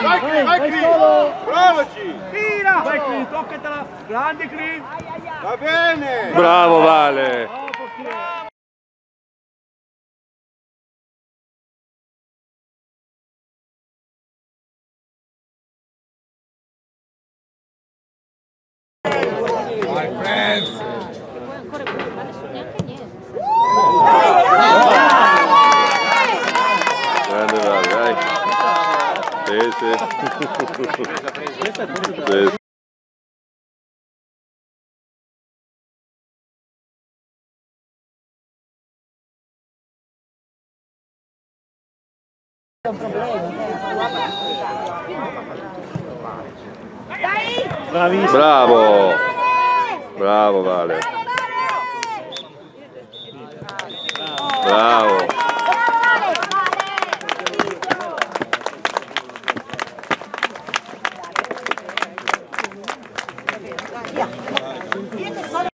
Vai Cris! Provaci! Tira! Vai Cris, toccatela! Grande Cris! Va bene! Bravo Vale! My friends! Poi ancora più, non adesso neanche niente. Grande Vale, dai! Sì, sì. Sì. Bravissimo! Bravo! Bravo Vale! Bravo! Io